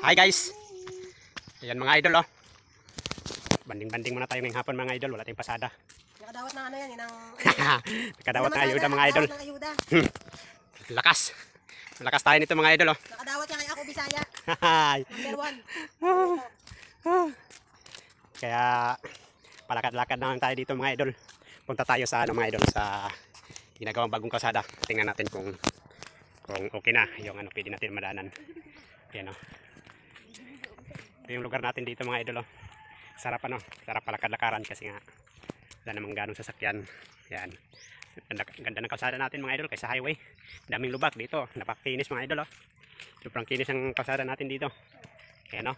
Hi guys. Ayan mga idol oh. Banding-banding muna tayo ngayong hapon mga idol. Wala tayong pasada. Nakadawat na ano yan, ng nakadawat na ayuda mga idol. Lakas. Lakas tayo nito mga idol oh. Nakadawat niya kay ako Bisaya. Number 1. Kaya palakad-lakad na lang tayo dito mga idol. Punta tayo sa ano mga idol, sa ginagawang bagong kalsada. Tingnan natin kung okay na yung ano pwede natin madaanan. Ayan oh. Ito yung lugar natin dito mga idol oh. Sarap ano, sarap palakad-lakaran kasi nga wala namang ganong sasakyan. Ayan. Ganda ng kalsada natin mga idol kaysa highway. Daming lubak dito, napakinis mga idol oh. Sobrang kinis ang kalsada natin dito. Ayan oh.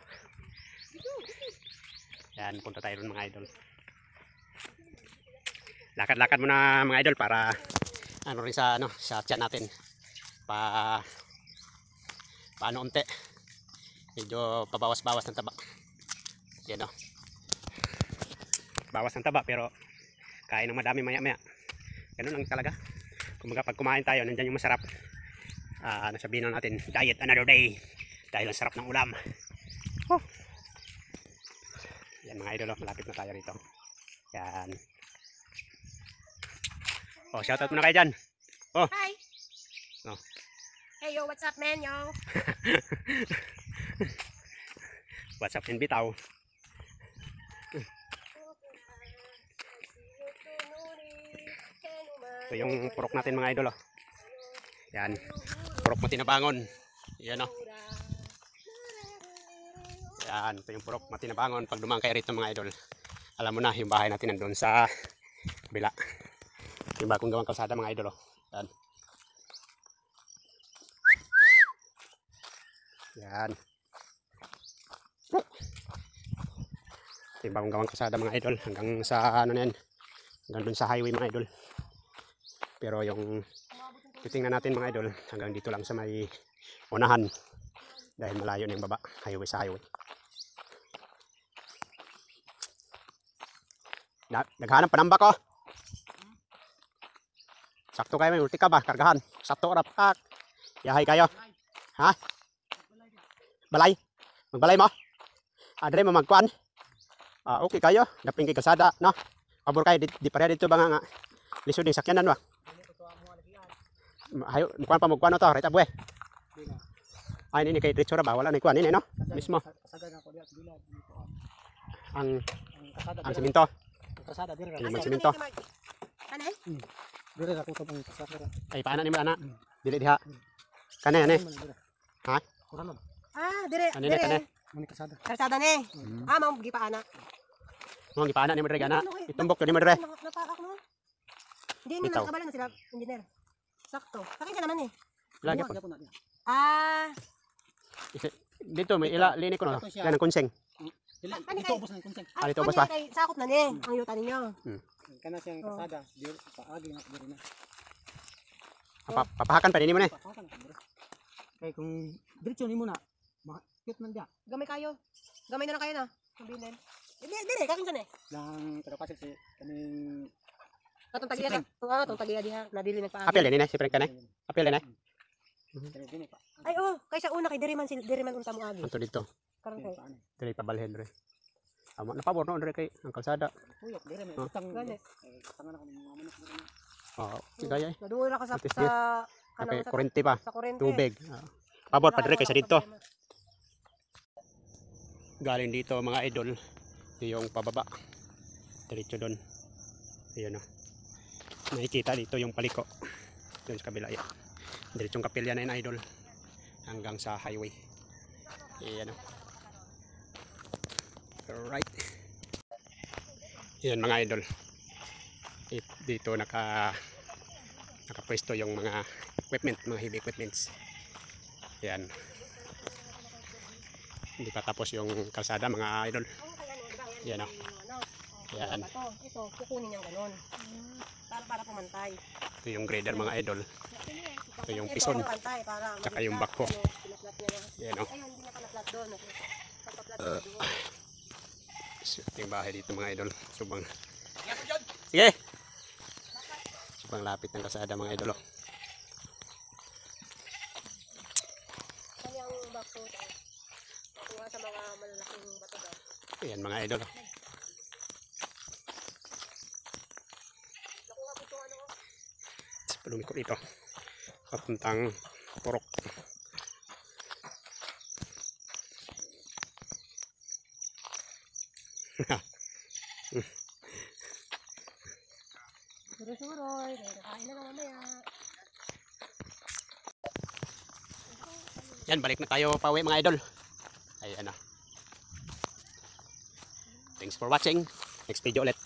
Ayan, punta tayo ron mga idol. Lakad-lakad muna mga idol para ano rin sa ano, sa chat natin. Paano unti. Medyo pabawas-bawas ng taba. Yan o. Bawas ng taba pero kain ng madami maya-maya. Ganun lang talaga. Kumbaga pag kumain tayo, nandyan yung masarap. Nasabihin na natin, diet another day. Dahil ang sarap ng ulam. Oh. Yan mga idol, malapit na tayo rito. Yan. Oh, shoutout muna kayo dyan. Oh. Hi. Oh. Hey yo, what's up man yo? What's up in bitaw? Ito yung purok natin mga idol oh. Yan. Purok Matinabangon. Yan oh. Yan. Ito yung purok Matinabangon. Pag dumang kayo rito mga idol, alam mo na yung bahay natin nandun sa kabila. Yung bagong gawang kalsada mga idol oh. Yan. Yan. Yung bagong gawang kalsada mga idol hanggang sa ano na yan, hanggang dun sa highway mga idol. Pero yung titingnan natin mga idol hanggang dito lang sa may unahan dahil malayo na yung baba, highway sa highway. Naghanap pa namba ko. Sakto kayo, may ulti ka ba? Kargahan. Sakto orap. Yahay kayo. Ha? Balay? Magbalay mo? Adre mo magkuan? Okay kayo. Naping kay kalsada, no? Pabor kayo, di pareha dito ba nga lisod yung sakyanan ba? Hayo, mukuan pa magkuan to, right abwe? Ay, ini kay Ritsura ba? Wala na ikuan, ini no? Mismo. Ang siminto. Kasada dire. Yung siminto. Ano eh? Dire ako to pang kasada. Ay, paana ni mo ana? Dili diha. Kane ane. Ha? Kurang. Dire. Ano ni kane? Muni kasada. Kalsada ni. Mao gipaana. Mo gipaana ni mo dire gana. Itumbok ni mo dire. Napaak mo. Hindi ni Bitaw. nakabalan na sila, engineer. Sakto. Sakin ka naman eh. Lagi po. Dito may ila linik ko no. Yan ang kunseng. Dito ubos na kunseng. Dito ubos pa. Kay sakop na ni ang yuta ninyo. Kana siyang kasada, dire paagi na dire na. Papahakan pa din mo ni. Papakan ka dire. Kay kung diretso nimo na, makit man dia. Gamay kayo. Gamay na lang kayo na. Sabihin. Dire, kakin sa ni. Lang kadapasig si kaning Atong tagiya na. Atong tagiya diha. Nadili nagpaagi. Apel ni si Frank kane. Apel ni. dire pa. Ay kaysa una kay dire man unta mo agi. Anto dito. Karon kay. Dire pabalhen dire. Amo na pabor no dire kay ang kalsada. Uyok dire may utang. Gani. Tangan ako ng mga manok dire. Oo, sigaya eh. Nadula ka sa Okay, kurente pa. Sa kurente. Tubig. Pabor pa dire kaysa dito. Galing dito mga idol. Yung pababa. Diretso doon. Ayun oh. Nakikita dito yung paliko. Doon sa kabila. Diretsong kapilya na yun idol. Hanggang sa highway. Ayan oh. Alright. Ayan mga idol. Dito nakapwesto yung mga equipment, mga heavy equipments. Ayan. Hindi pa tapos yung kalsada mga idol. Ayan o. Ayan. Ito, kukunin niyang ganun. Para pumantay. Ito yung grader mga idol. Ito yung pison. Tsaka yung backhoe. Ayan o. Ayun, hindi na palaplat doon. Ito yung bahay dito mga idol. Subang. Sige! Subang lapit ng kalsada mga idol o. Ano yung backhoe? Kuha sa mga malalaking bato daw. Ayan mga idol. Nakuha ko itong ano ko. Palumi ko dito. Papuntang Purok. Suroy-suroy. Kaya nakain na lang mamaya. Yan, balik na tayo pauwi mga idol. Ayan na. Thanks for watching. Next video ulit.